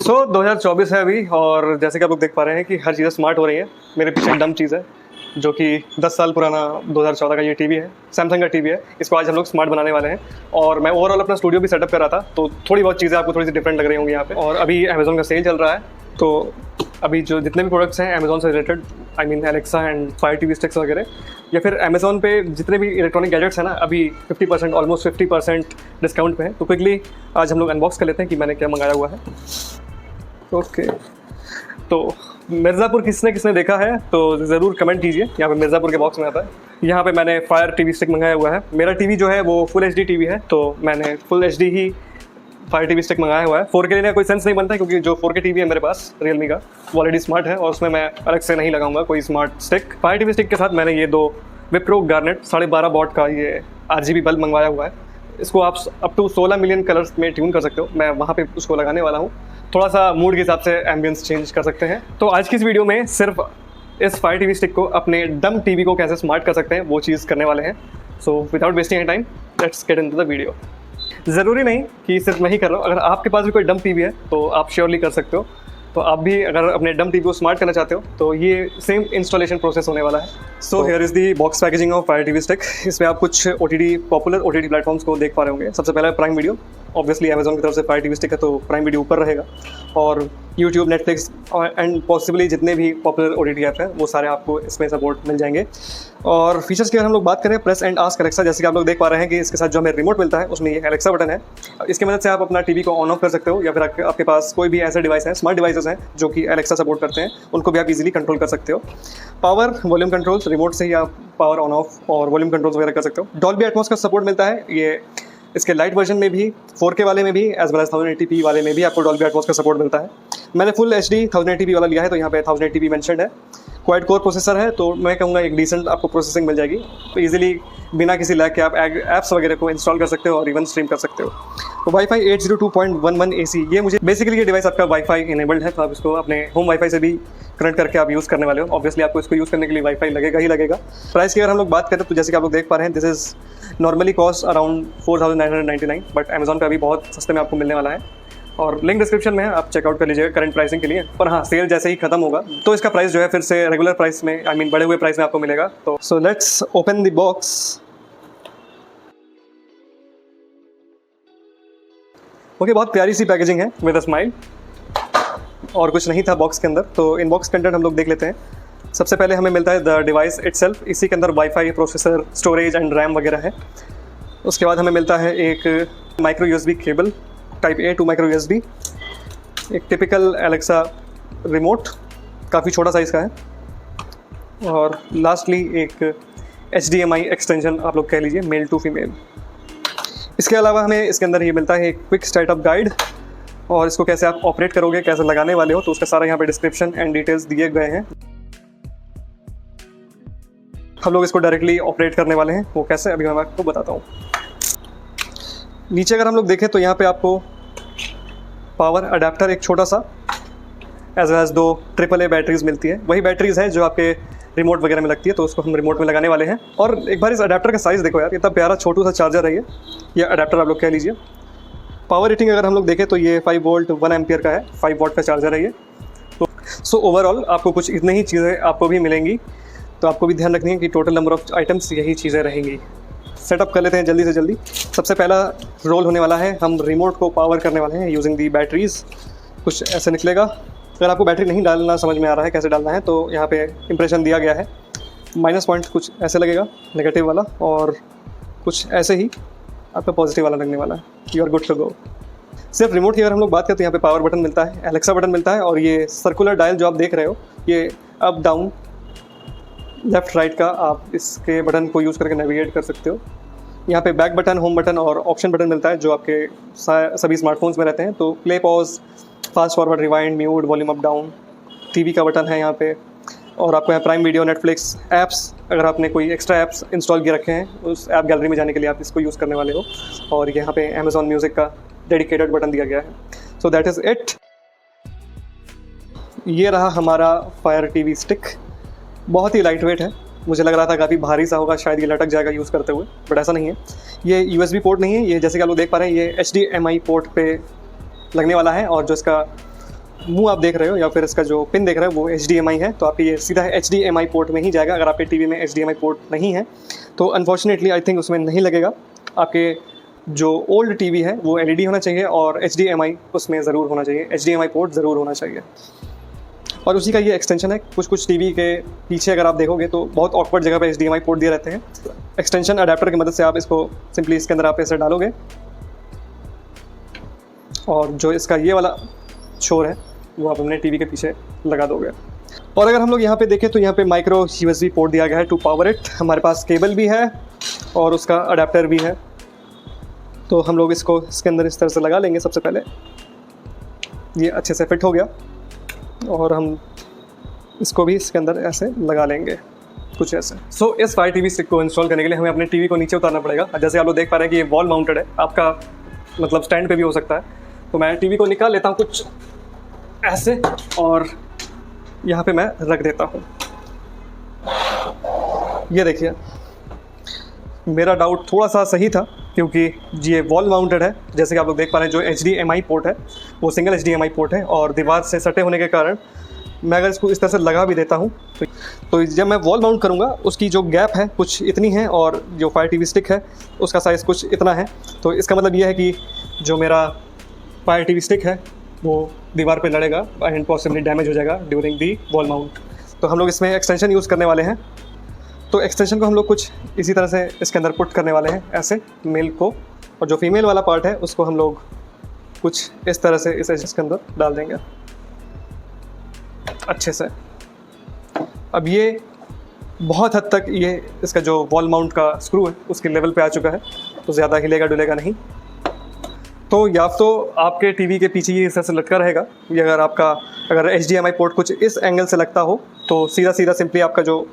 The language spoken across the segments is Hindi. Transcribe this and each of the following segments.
2024 है अभी, और जैसे कि आप लोग देख पा रहे हैं कि हर चीज़ें स्मार्ट हो रही है। मेरे पीछे एक डम चीज़ है जो कि 10 साल पुराना 2014 का ये टीवी है, सैमसंग का टीवी है। इसको आज हम लोग स्मार्ट बनाने वाले हैं और मैं ओवरऑल अपना स्टूडियो भी सेटअप कर रहा था, तो थोड़ी बहुत चीज़ें आपको थोड़ी सी डिफरेंट लग रही होंगी यहाँ पे। और अभी अमेजोन का सेल चल रहा है, तो अभी जो जितने भी प्रोडक्ट्स हैं अमेजोन से related, I mean Alexa and fire TV sticks वगैरह, या फिर अमेजोन पे जितने भी इलेक्ट्रॉनिक गैजेट्स हैं ना, अभी 50% ऑलमोस्ट 50% डिस्काउंट पे है। तो क्विकली आज हम लोग अनबॉक्स कर लेते हैं कि मैंने क्या मंगाया हुआ है। ओके, तो मिर्ज़ापुर किसने देखा है तो ज़रूर कमेंट कीजिए। यहाँ पे मिर्ज़ापुर के बॉक्स में आता है। यहाँ पे मैंने फायर टीवी स्टिक मंगाया हुआ है। मेरा टीवी जो है वो फुल एचडी टीवी है, तो मैंने फुल एचडी ही फायर टीवी स्टिक मंगाया हुआ है। 4K लेने का कोई सेंस नहीं बनता, क्योंकि जो 4K टीवी है मेरे पास रियलमी का, वो ऑलरेडी स्मार्ट है और उसमें मैं अलग से नहीं लगाऊंगा कोई smart stick. Fire TV stick के साथ मैंने ये 2 विप्रो गार्नेट 12.5 वॉट का ये RGB बल्ब मंगवाया हुआ है। इसको आप अप टू 16 मिलियन कलर्स में ट्यून कर सकते हो। मैं वहाँ पे उसको लगाने वाला हूँ, थोड़ा सा मूड के हिसाब से एम्बियंस चेंज कर सकते हैं। तो आज की इस वीडियो में सिर्फ इस फायर टीवी स्टिक को अपने डम टीवी को कैसे स्मार्ट कर सकते हैं वो चीज़ करने वाले हैं। So without wasting any time, let's get into the video. ज़रूरी नहीं कि सिर्फ मैं ही कर रहा हूँ, अगर आपके पास भी कोई डम टीवी है तो आप श्योरली कर सकते हो। तो आप भी अगर अपने डम टीवी को स्मार्ट करना चाहते हो तो ये सेम इंस्टॉलेशन प्रोसेस होने वाला है। So here is the box packaging of fire TV stick. इसमें आप कुछ पॉपुलर OTT प्लेटफॉर्म्स को देख पा रहे होंगे। सबसे पहला प्राइम वीडियो, ऑब्वियसली अमेजोन की तरफ से फायर टीवी स्टिक है तो प्राइम वीडियो ऊपर रहेगा, और यूट्यूब, नेटफ्लिक्स एंड पॉसिबली जितने भी पॉपुलर OTT ऐप हैं वो सारे आपको इसमें सपोर्ट मिल जाएंगे। और फीचर्स की अगर हम लोग बात करें, प्रेस एंड आस्क एलेक्सा, जैसे कि आप लोग देख पा रहे हैं कि इसके साथ जो हमें रिमोट मिलता है उसमें ये एलेक्सा बटन है। इसकी मदद से आप अपना टीवी को ऑन ऑफ कर सकते हो, या फिर आपके पास कोई भी ऐसे डिवाइस है, स्मार्ट डिवाइसेस हैं जो कि एलेक्सा सपोर्ट करते हैं, उनको भी आप इजीली कंट्रोल कर सकते हो। पावर, वॉल्यूम कंट्रोल्स, रिमोट से ही आप पावर ऑन ऑफ और वॉल्यूम कंट्रोल्स वगैरह कर सकते हो। डॉल्बी एटमॉस का सपोर्ट मिलता है। ये इसके लाइट वर्जन में भी, 4K वाले में भी, एज वेल एज 1080p वाले में भी आपको डॉल्बी एटमॉस का सपोर्ट मिलता है। मैंने फुल HD 1080p वाला लिया है, तो यहाँ पे 1080p मेंशन्ड है। क्वाड कोर प्रोसेसर है, तो मैं कहूँगा एक डिसेंट आपको प्रोसेसिंग मिल जाएगी। तो इजीली बिना किसी लैग के आप ऐप्स वगैरह को इंस्टॉल कर सकते हो और इवन स्ट्रीम कर सकते हो। तो वाईफाई 802.11 AC, ये मुझे बेसिकली ये डिवाइस आपका वाईफाई इनेबल्ड है, तो आप इसको अपने होम वाईफाई से भी कनेक्ट करके आप यूज़ करने वाले हो। ऑब्वियसली आपको इसको यूज़ करने के लिए वाईफाई लगेगा ही लगेगा। प्राइस की अगर हम लोग बात करें तो जैसे कि आप लोग देख पा रहे हैं, this is normally cost around 4999, but Amazon पे अभी बहुत सस्ते में आपको मिलने वाला है, और लिंक डिस्क्रिप्शन में है, आप चेकआउट कर लीजिएगा करंट प्राइसिंग के लिए। पर हाँ, सेल जैसे ही खत्म होगा तो इसका प्राइस जो है फिर से रेगुलर प्राइस में, आई मीन बढ़े हुए प्राइस में आपको मिलेगा। तो so let's open the box. Okay, बहुत प्यारी सी पैकेजिंग है विद अ स्माइल, और कुछ नहीं था बॉक्स के अंदर। तो इन बॉक्स कंटेंट हम लोग देख लेते हैं। सबसे पहले हमें मिलता है द डिवाइस इटसेल्फ। इसी के अंदर WiFi, processor, storage and RAM वगैरह है। उसके बाद हमें मिलता है एक micro USB cable type A to micro USB, एक टिपिकल एलेक्सा रिमोट, काफ़ी छोटा साइज़ का है, और लास्टली एक HDMI एक्सटेंशन आप लोग कह लीजिए, मेल टू फीमेल। इसके अलावा हमें इसके अंदर ये मिलता है एक क्विक स्टार्टअप गाइड, और इसको कैसे आप ऑपरेट करोगे, कैसे लगाने वाले हो, तो उसका सारा यहाँ पे डिस्क्रिप्शन एंड डिटेल्स दिए गए हैं। हम लोग इसको डायरेक्टली ऑपरेट करने वाले हैं, वो कैसे अभी मैं आपको बताता हूँ। नीचे अगर हम लोग देखें तो यहाँ पे आपको पावर अडेप्टर एक छोटा सा, as well as 2 AAA batteries मिलती है। वही बैटरीज हैं जो आपके रिमोट वगैरह में लगती है, तो उसको हम रिमोट में लगाने वाले हैं। और एक बार इस अडेप्टर का साइज़ देखो यार, इतना प्यारा छोटू सा चार्जर है ये अडेप्टर आप लोग कह लीजिए। पावर रेटिंग अगर हम लोग देखें तो ये 5 वोल्ट 1 एम्पियर का है, 5 वॉट का चार्जर है ये। तो सो ओवरऑल आपको कुछ इतनी ही चीज़ें आपको भी मिलेंगी, तो आपको भी ध्यान रखनी है कि टोटल नंबर ऑफ आइटम्स यही चीज़ें रहेंगी। सेटअप कर लेते हैं जल्दी से जल्दी। सबसे पहला रोल होने वाला है, हम रिमोट को पावर करने वाले हैं यूजिंग दी बैटरीज। कुछ ऐसे निकलेगा। अगर आपको बैटरी नहीं डालना समझ में आ रहा है कैसे डालना है, तो यहाँ पे इंप्रेशन दिया गया है। माइनस पॉइंट कुछ ऐसे लगेगा, नेगेटिव वाला, और कुछ ऐसे ही आपका पॉजिटिव वाला लगने वाला है। You are good to go. सिर्फ रिमोट की अगर हम लोग बात करते हैं, यहाँ पे पावर बटन मिलता है, एलेक्सा बटन मिलता है, और ये सर्कुलर डायल जो आप देख रहे हो, ये अप डाउन लेफ़्ट राइट का आप इसके बटन को यूज़ करके नेविगेट कर सकते हो। यहाँ पे बैक बटन, होम बटन और ऑप्शन बटन मिलता है जो आपके सभी स्मार्टफोन्स में रहते हैं। तो play, pause, fast forward, rewind, mute, volume up down, TV का बटन है यहाँ पे, और आपको यहाँ प्राइम वीडियो, नेटफ्लिक्स, ऐप्स, अगर आपने कोई एक्स्ट्रा ऐप्स इंस्टॉल किए रखे हैं उस ऐप गैलरी में जाने के लिए आप इसको यूज़ करने वाले हो। और यहाँ पे अमेजॉन म्यूज़िक का डेडिकेटेड बटन दिया गया है। So that is it. ये रहा हमारा फायर टीवी स्टिक। बहुत ही लाइट वेट है, मुझे लग रहा था काफ़ी भारी सा होगा, शायद ये लटक जाएगा यूज़ करते हुए, बट ऐसा नहीं है। ये USB पोर्ट नहीं है, ये जैसे कि आप लोग देख पा रहे हैं ये HDMI पोर्ट पे लगने वाला है, और जो इसका मुंह आप देख रहे हो या फिर इसका जो पिन देख रहे हो वो HDMI है, तो आपकी ये सीधा HDMI पोर्ट में ही जाएगा। अगर आपके टीवी में HDMI पोर्ट नहीं है तो अनफॉर्चुनेटली आई थिंक उसमें नहीं लगेगा। आपके जो ओल्ड टीवी है वो LED होना चाहिए और HDMI उसमें ज़रूर होना चाहिए, HDMI पोर्ट ज़रूर होना चाहिए। और उसी का ये एक्सटेंशन है। कुछ टीवी के पीछे अगर आप देखोगे तो बहुत ऑकवर्ड जगह पे HDMI पोर्ट दिए रहते हैं। एक्सटेंशन अडेप्टर की मदद से आप इसको सिंपली इसके अंदर आप ऐसे डालोगे और जो इसका ये वाला छोर है वो आप अपने टीवी के पीछे लगा दोगे। और अगर हम लोग यहाँ पे देखें तो यहाँ पे माइक्रो USB पोर्ट दिया गया है टू पावर इट। हमारे पास केबल भी है और उसका अडेप्टर भी है, तो हम लोग इसको इसके अंदर इस तरह से लगा लेंगे। सबसे पहले ये अच्छे से फिट हो गया और हम इसको भी इसके अंदर ऐसे लगा लेंगे कुछ ऐसे। सो इस Fire TV स्टिक को इंस्टॉल करने के लिए हमें अपने टीवी को नीचे उतारना पड़ेगा। जैसे आप लोग देख पा रहे हैं कि ये वॉल माउंटेड है, आपका मतलब स्टैंड पे भी हो सकता है। तो मैं टीवी को निकाल लेता हूँ कुछ ऐसे और यहाँ पे मैं रख देता हूँ। ये देखिए, मेरा डाउट थोड़ा सा सही था क्योंकि ये वॉल माउंटेड है। जैसे कि आप लोग देख पा रहे हैं जो HDMI पोर्ट है वो सिंगल HDMI पोर्ट है और दीवार से सटे होने के कारण मैं अगर इसको इस तरह से लगा भी देता हूँ तो जब मैं वॉल माउंट करूँगा उसकी जो गैप है कुछ इतनी है और जो Fire TV स्टिक है उसका साइज़ कुछ इतना है। तो इसका मतलब ये है कि जो मेरा Fire TV स्टिक है वो दीवार पे लड़ेगा एंड पॉसिबली डैमेज हो जाएगा ड्यूरिंग दी वॉल माउंट। तो हम लोग इसमें एक्सटेंशन यूज़ करने वाले हैं। तो एक्सटेंशन को हम लोग कुछ इसी तरह से इसके अंदर पुट करने वाले हैं ऐसे मेल को, और जो फीमेल वाला पार्ट है उसको हम लोग कुछ इस तरह से इस इसके अंदर डाल देंगे अच्छे से। अब ये बहुत हद तक ये इसका जो वॉल माउंट का स्क्रू है उसके लेवल पे आ चुका है, तो ज़्यादा हिलेगा डुलेगा नहीं। तो या तो आपके टीवी के पीछे ये इस तरह से लटका रहेगा, या अगर HDMI पोर्ट कुछ इस एंगल से लगता हो तो सीधा सीधा सिंपली आपका जो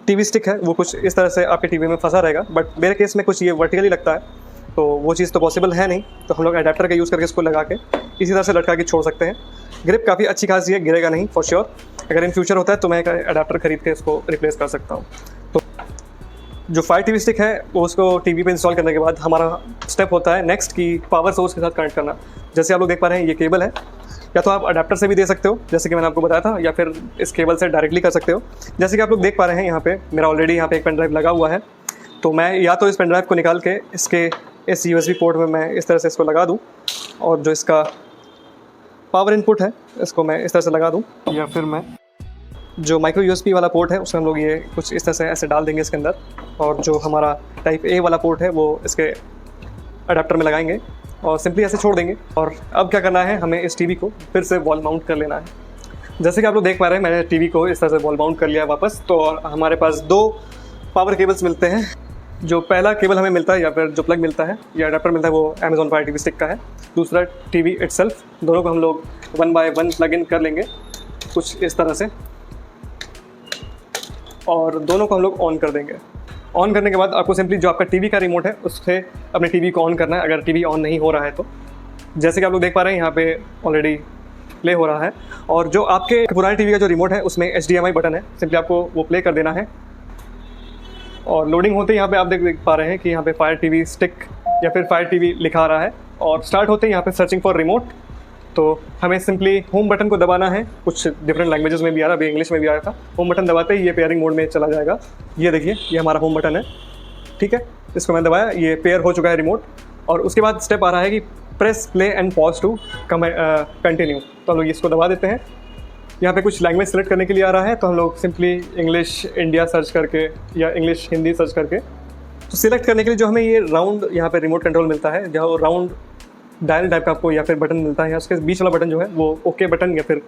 टीवी स्टिक है वो कुछ इस तरह से आपके टीवी में फंसा रहेगा। बट मेरे केस में कुछ ये वर्टिकली लगता है तो वो चीज़ तो पॉसिबल है नहीं, तो हम लोग अडेप्टर का यूज़ करके इसको लगा के इसी तरह से लटका के छोड़ सकते हैं। ग्रिप काफ़ी अच्छी खासी है, गिरेगा नहीं फॉर श्योर। अगर इन फ्यूचर होता है तो मैं एक अडेप्टर खरीद के इसको रिप्लेस कर सकता हूँ। तो जो Fire TV स्टिक है वो उसको टीवी पे इंस्टॉल करने के बाद हमारा स्टेप होता है नेक्स्ट की पावर सोर्स के साथ कनेक्ट करना। जैसे आप लोग देख पा रहे हैं ये केबल है, या तो आप अडेप्टर से भी दे सकते हो जैसे कि मैंने आपको बताया था, या फिर इस केबल से डायरेक्टली कर सकते हो। जैसे कि आप लोग देख पा रहे हैं यहाँ पे मेरा ऑलरेडी यहाँ पे एक पेन ड्राइव लगा हुआ है, तो मैं या तो इस पेन ड्राइव को निकाल के इस USB पोर्ट में मैं इस तरह से इसको लगा दूँ और जो इसका पावर इनपुट है इसको मैं इस तरह से लगा दूँ, या फिर मैं जो माइक्रो USB वाला पोर्ट है उसमें हम लोग ये कुछ इस तरह से ऐसे डाल देंगे इसके अंदर, और जो हमारा टाइप A वाला पोर्ट है वो इसके अडेप्टर में लगाएंगे और सिंपली ऐसे छोड़ देंगे। और अब क्या करना है, हमें इस टीवी को फिर से वॉल माउंट कर लेना है। जैसे कि आप लोग देख पा रहे हैं मैंने टीवी को इस तरह से वॉल माउंट कर लिया है वापस। तो हमारे पास दो पावर केबल्स मिलते हैं। जो पहला केबल हमें मिलता है या फिर जो प्लग मिलता है या अडेप्टर मिलता है वो Amazon Fire TV स्टिक का है। दूसरा टीवी इटसेल्फ, दोनों को हम लोग 1 बाय 1 प्लग इन कर लेंगे कुछ इस तरह से, और दोनों को हम लोग ऑन कर देंगे। ऑन करने के बाद आपको सिंपली जो आपका टीवी का रिमोट है उससे अपने टीवी को ऑन करना है, अगर टीवी ऑन नहीं हो रहा है तो। जैसे कि आप लोग देख पा रहे हैं यहाँ पे ऑलरेडी प्ले हो रहा है, और जो आपके पुराने टीवी का जो रिमोट है उसमें HDMI बटन है, सिंपली आपको वो प्ले कर देना है। और लोडिंग होते ही यहाँ पे आप देख पा रहे हैं कि यहाँ पे Fire TV स्टिक या फिर Fire TV लिखा आ रहा है, और स्टार्ट होते ही यहाँ पे सर्चिंग फॉर रिमोट। तो हमें सिंपली होम बटन को दबाना है, कुछ डिफरेंट लैंग्वेजेस में भी आ रहा है, अभी इंग्लिश में भी आया था। होम बटन दबाते ही ये पेयरिंग मोड में चला जाएगा। ये देखिए ये हमारा होम बटन है, ठीक है, इसको मैं दबाया, ये पेयर हो चुका है रिमोट। और उसके बाद स्टेप आ रहा है कि press play and pause to continue. तो हम लोग इसको दबा देते हैं। यहाँ पे कुछ लैंग्वेज सेलेक्ट करने के लिए आ रहा है, तो हम लोग सिंपली इंग्लिश इंडिया सर्च करके या इंग्लिश हिंदी सर्च करके, तो सिलेक्ट करने के लिए जो हमें ये राउंड यहाँ पे रिमोट कंट्रोल मिलता है, जहाँ राउंड डायल टाइप का आपको या फिर बटन मिलता है, या उसके बीच वाला बटन जो है वो ओके बटन या फिर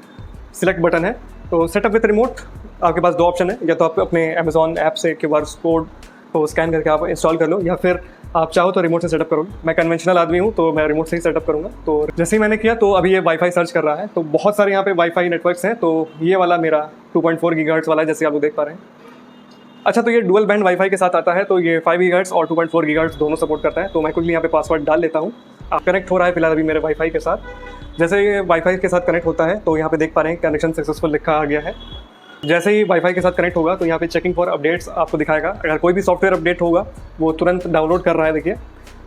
सिलेक्ट बटन है। तो सेटअप विथ रिमोट आपके पास दो ऑप्शन है, या तो आप अपने Amazon ऐप से QR कोड को स्कैन करके आप इंस्टॉल कर लो, या फिर आप चाहो तो रिमोट से सेटअप करोगे। मैं कन्वेंशनल आदमी हूँ तो मैं रिमोट से ही सेटअप करूँगा। तो जैसे ही मैंने किया तो अभी ये वाईफाई सर्च कर रहा है, तो बहुत सारे यहाँ पे वाईफाई नेटवर्क्स हैं। तो ये वाला मेरा 2.4 गीगाहर्ट्ज़ वाला है, जैसे आप लोग देख पा रहे हैं। अच्छा, तो ये डुअल बैंड वाईफाई के साथ आता है, तो ये 5 गीगाहर्ट्ज़ और 2.4 गीगाहर्ट्ज़ दोनों सपोर्ट करता है। तो मैं क्विकली यहाँ पे पासवर्ड डाल लेता हूँ। आप कनेक्ट हो रहा है फिलहाल अभी मेरे वाईफाई के साथ। जैसे ये वाईफाई के साथ कनेक्ट होता है तो यहाँ पे देख पा रहे हैं कनेक्शन सक्सेसफुल लिखा आ गया है। जैसे ही वाईफाई के साथ कनेक्ट होगा तो यहाँ पे चेकिंग फॉर अपडेट्स आपको दिखाएगा। अगर कोई भी सॉफ्टवेयर अपडेट होगा वो तुरंत डाउनलोड कर रहा है, देखिए।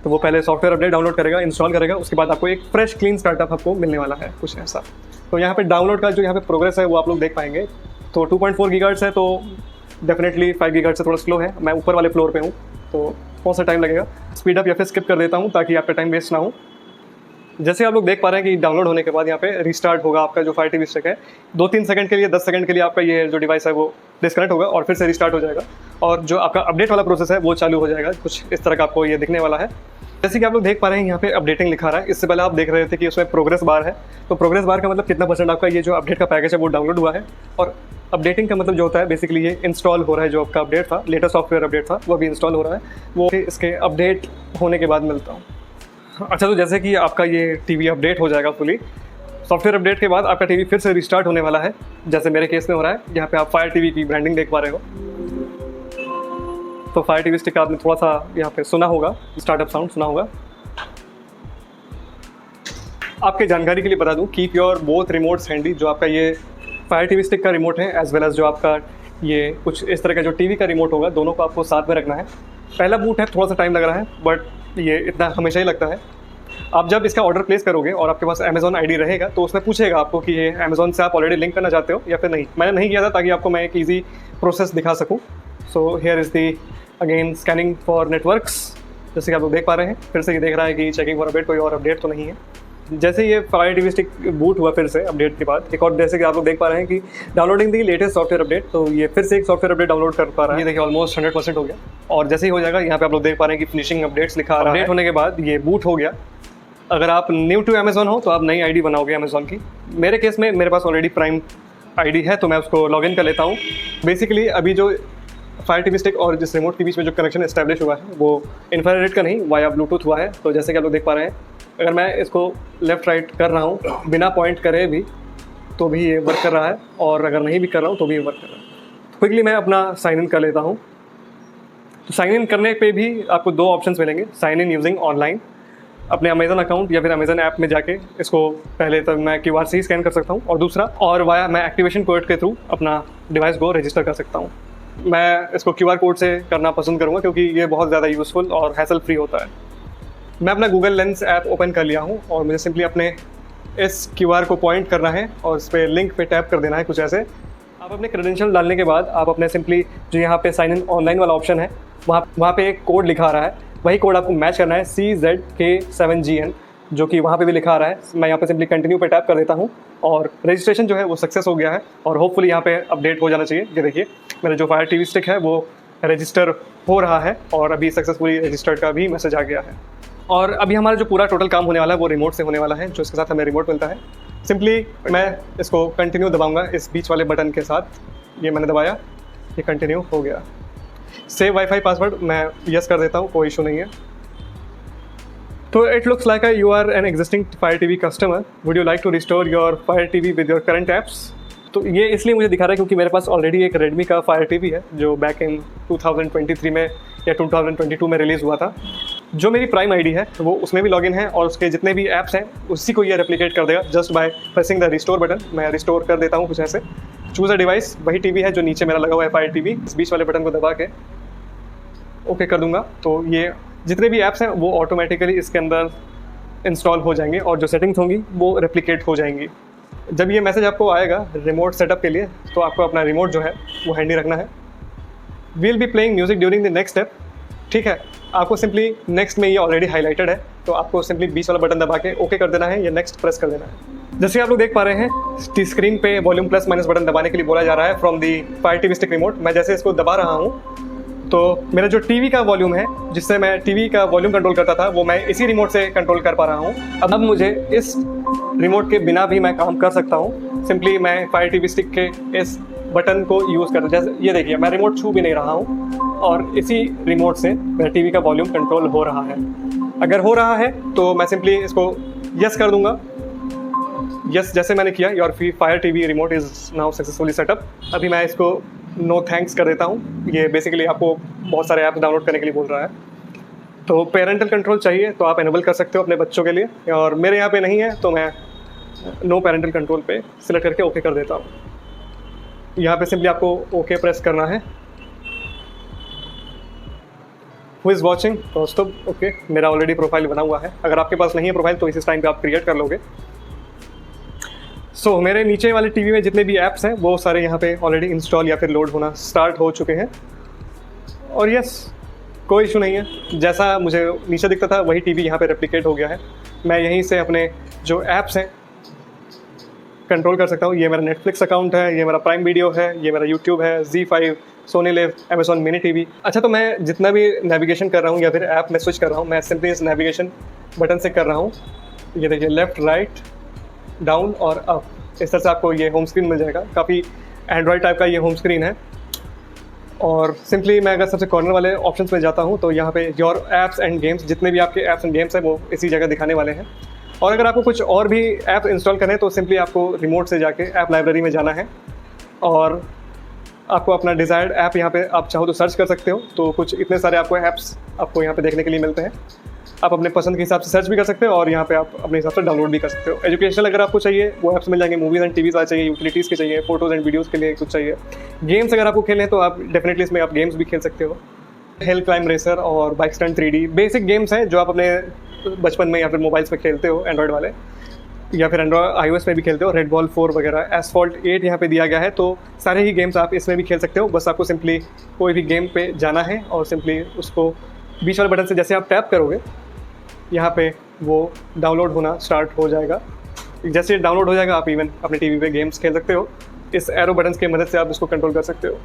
तो वो पहले सॉफ्टवेयर अपडेट डाउनलोड करेगा, इंस्टॉल करेगा, उसके बाद आपको एक फ्रेश क्लीन स्टार्टअप आपको मिलने वाला है, कुछ ऐसा। तो यहाँ पे डाउनलोड का जो यहाँ पे प्रोग्रेस है वो आप लोग देख पाएंगे। तो 2.4 गीगाहर्ट्ज़ है, तो डेफिनेटली 5 गीगाहर्ट्ज़ से थोड़ा स्लो है। मैं ऊपर वाले फ्लोर पे हूँ तो बहुत सा टाइम लगेगा। स्पीड अप या फिर स्किप कर देता हूँ ताकि आपका टाइम वेस्ट ना हो। जैसे आप लोग देख पा रहे हैं कि डाउनलोड होने के बाद यहाँ पे रिस्टार्ट होगा आपका जो फायर टीवी स्टिक है। 2-3 सेकंड के लिए, 10 सेकंड के लिए आपका ये जो डिवाइस है वो डिस्कनेक्ट होगा और फिर से रिस्टार्ट हो जाएगा, और जो आपका अपडेट वाला प्रोसेस है वो चालू हो जाएगा। कुछ इस तरह का आपको ये दिखने वाला है। जैसे कि आप लोग देख पा रहे हैं यहाँ पे अपडेटिंग लिखा रहा है। इससे पहले आप देख रहे थे कि उसमें प्रोग्रेस बार है। तो प्रोग्रेस बार का मतलब कितना % आपका ये जो अपडेट का पैकेज है वो डाउनलोड हुआ है, और अपडेटिंग का मतलब जो होता है बेसिकली ये इंस्टॉल हो रहा है। जो आपका अपडेट था, लेटेस्ट सॉफ्टवेयर अपडेट था, वो भी इंस्टॉल हो रहा है। वो इसके अपडेट होने के बाद मिलता हूँ। अच्छा, तो जैसे कि आपका ये टीवी अपडेट हो जाएगा फुली, सॉफ्टवेयर अपडेट के बाद आपका टीवी फिर से रिस्टार्ट होने वाला है, जैसे मेरे केस में हो रहा है। यहाँ पे आप फायर टीवी की ब्रांडिंग देख पा रहे हो। तो फायर टीवी स्टिक आपने थोड़ा सा यहाँ पे सुना होगा, स्टार्टअप साउंड सुना होगा। आपके जानकारी के लिए बता दूं, keep your both remotes handy. जो आपका ये फायर टीवी स्टिक का रिमोट है एज वेल एज जो आपका ये कुछ इस तरह का जो टीवी का रिमोट होगा, दोनों को आपको साथ में रखना है। पहला बूट है, थोड़ा सा टाइम लग रहा है, बट ये इतना हमेशा ही लगता है। आप जब इसका ऑर्डर प्लेस करोगे और आपके पास अमेजॉन आईडी रहेगा तो उसमें पूछेगा आपको कि ये अमेजॉन से आप ऑलरेडी लिंक करना चाहते हो या फिर नहीं। मैंने नहीं किया था ताकि आपको मैं एक ईजी प्रोसेस दिखा सकूँ। So here is the again scanning for networks. जैसे कि आप लोग देख पा रहे हैं, फिर से ये देख रहा है कि चेकिंग फॉर अपडेट, कोई और अपडेट तो नहीं है। जैसे ये फायर टीवी स्टिक बूट हुआ फिर से अपडेट के बाद, एक और जैसे कि आप लोग देख पा रहे हैं कि downloading the latest software update, तो ये फिर से एक सॉफ्टवेयर अपडेट डाउनलोड कर पा रहा है। ये देखिए ऑलमोस्ट 100% हो गया, और जैसे ही हो जाएगा यहाँ पे आप लोग देख पा रहे हैं कि फिनिशिंग अपडेट्स लिखा आ रहा है। अपडेट होने के बाद ये बूट हो गया। अगर आप न्यू टू अमेजॉन हो तो आप नई आईडी बनाओगे अमेजॉन की। मेरे केस में मेरे पास ऑलरेडी प्राइम आईडी है, तो मैं उसको लॉगिन कर लेता हूँ। बेसिकली अभी जो फायर टीवी स्टिक और जिस रिमोट के बीच में जो कनेक्शन एस्टैब्लिश हुआ है वो इंफ्रारेड का नहीं, वाया ब्लूटूथ हुआ है। तो जैसे कि आप लोग देख पा रहे हैं, अगर मैं इसको लेफ़्ट राइट कर रहा हूँ बिना पॉइंट करे भी तो भी ये वर्क कर रहा है, और अगर नहीं भी कर रहा हूँ तो भी ये वर्क कर रहा है। क्विकली मैं अपना साइन इन कर लेता हूँ। तो साइन इन करने पे भी आपको 2 ऑप्शंस मिलेंगे। साइन इन यूजिंग ऑनलाइन, अपने अमेजन अकाउंट या फिर अमेजन ऐप में जाके इसको पहले तो मैं QR से ही स्कैन कर सकता हूँ, और दूसरा और वाया मैं एक्टिवेशन कोड के थ्रू अपना डिवाइस को रजिस्टर कर सकता हूँ। मैं इसको QR कोड से करना पसंद करूँगा क्योंकि ये बहुत ज़्यादा यूज़फुल और हैसल फ्री होता है। मैं अपना गूगल लेंस ऐप ओपन कर लिया हूँ, और मुझे सिंपली अपने इस QR को पॉइंट करना है और इस पर लिंक पे टैप कर देना है, कुछ ऐसे। आप अपने क्रेडेंशियल डालने के बाद आप अपने सिंपली जो यहाँ पे साइन इन ऑनलाइन वाला ऑप्शन है वहाँ पे एक कोड लिखा आ रहा है, वही कोड आपको मैच करना है, CZK7GN, जो कि वहाँ पे भी लिखा आ रहा है। मैं यहाँ पे सिंपली कंटिन्यू पे टैप कर देता हूँ, और रजिस्ट्रेशन जो है वो सक्सेस हो गया है, और होपफुली यहाँ पे अपडेट हो जाना चाहिए। ये देखिए मेरा जो फायर टीवी स्टिक है वो रजिस्टर हो रहा है, और अभी सक्सेसफुली रजिस्टर्ड का भी मैसेज आ गया है। और अभी हमारा जो पूरा टोटल काम होने वाला है वो रिमोट से होने वाला है, जो इसके साथ हमें रिमोट मिलता है। सिंपली मैं इसको कंटिन्यू दबाऊंगा इस बीच वाले बटन के साथ। ये मैंने दबाया, ये कंटिन्यू हो गया। सेव वाईफाई पासवर्ड मैं यस कर देता हूँ, कोई इशू नहीं है। तो it looks like you are an existing Fire TV customer, would you like to restore your Fire TV with your current apps. तो ये इसलिए मुझे दिखा रहा है क्योंकि मेरे पास ऑलरेडी एक रेडमी का फायर टीवी है जो बैक इन 2023 में या 2022 में रिलीज़ हुआ था। जो मेरी प्राइम आईडी है वो उसमें भी लॉगिन है, और उसके जितने भी ऐप्स हैं उसी को ये रेप्लिकेट कर देगा just by pressing the restore button. मैं रिस्टोर कर देता हूँ कुछ ऐसे। चूज़ अ डिवाइस, वही टीवी है जो नीचे मेरा लगा हुआ है फायर टीवी। इस बीच वाले बटन को दबा के ओके कर दूंगा, तो ये जितने भी ऐप्स हैं वो ऑटोमेटिकली इसके अंदर इंस्टॉल हो जाएंगे, और जो सेटिंग्स होंगी वो रेप्लिकेट हो जाएंगी। जब ये मैसेज आपको आएगा रिमोट सेटअप के लिए, तो आपको अपना रिमोट जो है वो हैंडी रखना है। We'll be playing music during the next step. ठीक है, आपको सिंपली नेक्स्ट में ये ऑलरेडी हाईलाइटेड है, तो आपको सिंपली बीच वाला बटन दबा के ओके कर देना है या नेक्स्ट प्रेस कर देना है। जैसे आप लोग देख पा रहे हैं स्क्रीन पे वॉल्यूम प्लस माइनस बटन दबाने के लिए बोला जा रहा है from the fire TV stick remote. मैं जैसे इसको दबा रहा हूँ तो मेरा जो टीवी का वॉल्यूम है, जिससे मैं टीवी का वॉल्यूम कंट्रोल करता था, वो मैं इसी रिमोट से कंट्रोल कर पा रहा हूँ। अब मुझे इस रिमोट के बिना भी मैं काम कर सकता हूँ। सिंपली मैं फायर टीवी स्टिक के इस बटन को यूज़ करता हूँ। जैसे ये देखिए मैं रिमोट छू भी नहीं रहा हूँ, और इसी रिमोट से मेरा टीवी का वॉल्यूम कंट्रोल हो रहा है। अगर हो रहा है तो मैं सिंपली इसको यस कर दूंगा। यस जैसे मैंने किया, your Fire TV remote is now successfully setup. अभी मैं इसको नो थैंक्स कर देता हूँ। ये बेसिकली आपको बहुत सारे ऐप्स डाउनलोड करने के लिए बोल रहा है। तो पेरेंटल कंट्रोल चाहिए तो आप एनेबल कर सकते हो अपने बच्चों के लिए, और मेरे यहाँ पे नहीं है तो मैं नो पेरेंटल कंट्रोल पे सिलेक्ट करके ओके कर देता हूँ। यहाँ पे सिंपली आपको ओके प्रेस करना है। हु इज़ वॉचिंग दोस्तों, ओके मेरा ऑलरेडी प्रोफाइल बना हुआ है। अगर आपके पास नहीं है प्रोफाइल तो इस टाइम पे आप क्रिएट कर लोगे। सो मेरे नीचे वाले टीवी में जितने भी ऐप्स हैं वो सारे यहाँ पे ऑलरेडी इंस्टॉल या फिर लोड होना स्टार्ट हो चुके हैं। और यस, कोई इशू नहीं है, जैसा मुझे नीचे दिखता था वही टीवी यहाँ पे रेप्लिकेट हो गया है। मैं यहीं से अपने जो ऐप्स हैं कंट्रोल कर सकता हूँ। ये मेरा नेटफ्लिक्स अकाउंट है, ये मेरा प्राइम वीडियो है, ये मेरा यूट्यूब है, Z5, Sony LIV, Amazon mini TV. अच्छा, तो मैं जितना भी नेविगेशन कर रहा हूँ या फिर ऐप में स्विच कर रहा हूँ, मैं सिंपली इस नेविगेशन बटन से कर रहा हूँ। ये देखिए, लेफ्ट राइट डाउन और अप, इस तरह से आपको ये होम स्क्रीन मिल जाएगा। काफ़ी एंड्रॉयड टाइप का ये होम स्क्रीन है। और सिंपली मैं अगर सबसे कॉर्नर वाले ऑप्शंस में जाता हूँ तो यहाँ पे योर ऐप्स एंड गेम्स, जितने भी आपके ऐप्स एंड गेम्स हैं वो इसी जगह दिखाने वाले हैं। और अगर आपको कुछ और भी ऐप इंस्टॉल करने हैं तो सिंपली आपको रिमोट से जाके ऐप लाइब्रेरी में जाना है और आपको अपना डिज़ायर्ड ऐप यहाँ पे आप चाहो तो सर्च कर सकते हो। तो कुछ इतने सारे आपको ऐप्स आपको यहाँ पे देखने के लिए मिलते हैं। आप अपने पसंद के हिसाब से सर्च भी कर सकते हो और यहाँ पे आप अपने हिसाब से डाउनलोड भी कर सकते हो। एजुकेशनल अगर आपको चाहिए वो ऐप्स मिल जाएंगे, मूवीज़ एंड टीवीज़ वाले चाहिए, यूटिलिटीज़ के चाहिए, फोटोज़ एंड वीडियोज़ के लिए कुछ चाहिए, गेम्स अगर आपको खेलने हैं तो आप डेफिनेटली इसमें आप गेम्स भी खेल सकते हो। हिल क्लाइम रेसर और bike stunt 3D basic games हैं जो आप अपने बचपन में या फिर मोबाइल्स में खेलते हो, एंड्रॉयड वाले या फिर एंड्रॉयड iOS में भी खेलते हो। रेड बॉल 4 वगैरह, एसफॉल्ट 8 यहाँ पे दिया गया है, तो सारे ही गेम्स आप इसमें भी खेल सकते हो। बस आपको सिंपली कोई भी गेम पे जाना है और सिंपली उसको बीच वाले बटन से जैसे आप टैप करोगे यहाँ पे वो डाउनलोड होना स्टार्ट हो जाएगा। जैसे डाउनलोड हो जाएगा आप इवन अपने टीवी पे गेम्स खेल सकते हो। इस एरो बटन्स की मदद से आप इसको कंट्रोल कर सकते हो।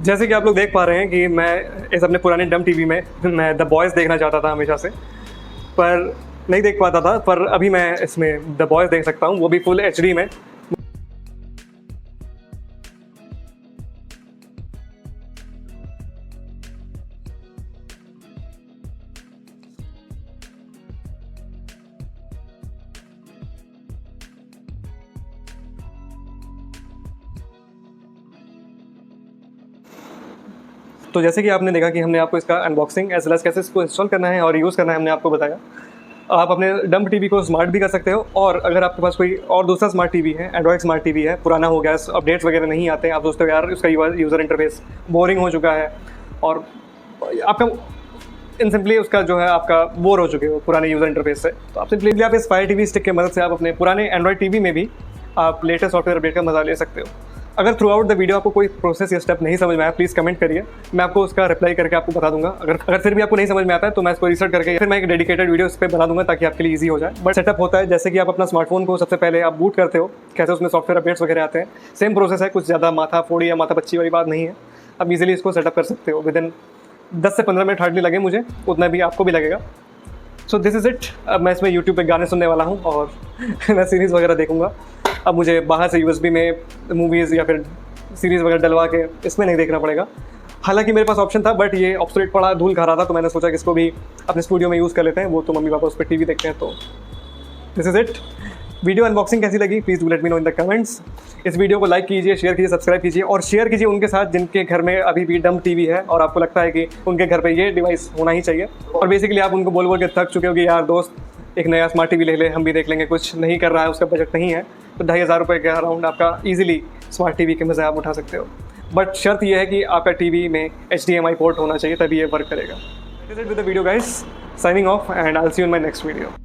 जैसे कि आप लोग देख पा रहे हैं कि मैं इस अपने पुराने डम टीवी में मैं द बॉयज़ देखना चाहता था हमेशा से, पर नहीं देख पाता था। पर अभी मैं इसमें द बॉयज़ देख सकता हूँ, वो भी फुल HD में। तो जैसे कि आपने देखा कि हमने आपको इसका अनबॉक्सिंग एज वेल एज कैसे इसको इंस्टॉल करना है और यूज़ करना है हमने आपको बताया। आप अपने डम टीवी को स्मार्ट भी कर सकते हो। और अगर आपके पास कोई और दूसरा स्मार्ट टीवी है, एंड्रॉयड स्मार्ट टीवी है, पुराना हो गया, अपडेट्स वगैरह नहीं आते हैं, आप सोचते हो यार उसका यूज़र इंटरफेस बोरिंग हो चुका है और आपका इन सिंपली उसका जो है आपका बोर हो चुके हो पुराने यूज़र इंटरफेस से, तो आप सिंपली आप इस फायर टीवी स्टिक की मदद से आप अपने पुराने एंड्रॉयड टीवी में भी आप लेटेस्ट सॉफ्टवेयर अपडेट का मजा ले सकते हो। अगर थ्रू आउट द वीडियो आपको कोई प्रोसेस या स्टेप नहीं समझ में आया, प्लीज़ कमेंट करिए, मैं आपको उसका रिप्लाई करके आपको बता दूंगा। अगर फिर भी आपको नहीं समझ में आता है तो मैं इसको रिसर्च करके फिर मैं एक डेडिकेटेड वीडियो इस पर बना दूंगा ताकि आपके लिए ईजी हो जाए। बट सेटअप होता है जैसे कि आप अपना स्मार्टफोन को सबसे पहले आप बूट करते हो, कैसे उसमें सॉफ्टवेयर अपडेट्स वगैरह आते हैं, सेम प्रोसेस है, कुछ ज़्यादा माथा फोड़ी या माथा बच्ची वाली बात नहीं है। आप इजीली इसको सेटअप कर सकते हो। विदिन 10 से 15 मिनट हार्डली लगे मुझे, उतना भी आपको भी लगेगा। So this is it. अब मैं इसमें यूट्यूब पे गाने सुनने वाला हूँ और मैं सीरीज़ वगैरह देखूँगा। अब मुझे बाहर से USB में मूवीज़ या फिर सीरीज़ वगैरह डलवा के इसमें नहीं देखना पड़ेगा। हालांकि मेरे पास ऑप्शन था बट ये ऑब्सोलेट पड़ा, धूल खा रहा था, तो मैंने सोचा कि इसको भी अपने स्टूडियो में यूज़ कर लेते हैं। वो तो मम्मी पापा उस पर टीवी देखते हैं। तो this is it. Video unboxing कैसी लगी please do let me know in the comments. इस वीडियो को लाइक कीजिए, शेयर कीजिए, सब्सक्राइब कीजिए और शेयर कीजिए उनके साथ जिनके घर में अभी भी डम टीवी है और आपको लगता है कि उनके घर पे ये डिवाइस होना ही चाहिए। और बेसिकली आप उनको बोल के थक चुके हो कि यार दोस्त एक नया स्मार्ट टीवी ले ले, हम भी देख लेंगे, कुछ नहीं कर रहा है, उसका बजट नहीं है, तो 2500 रुपये के अराउंड आपका ईजिली स्मार्ट टीवी के मज़े आप उठा सकते हो। बट शर्त यह है कि आपका टीवी में HDMI पोर्ट होना चाहिए, तभी ये वर्क करेगा। That is it with the video guys. Signing off and I'll see you in my next video.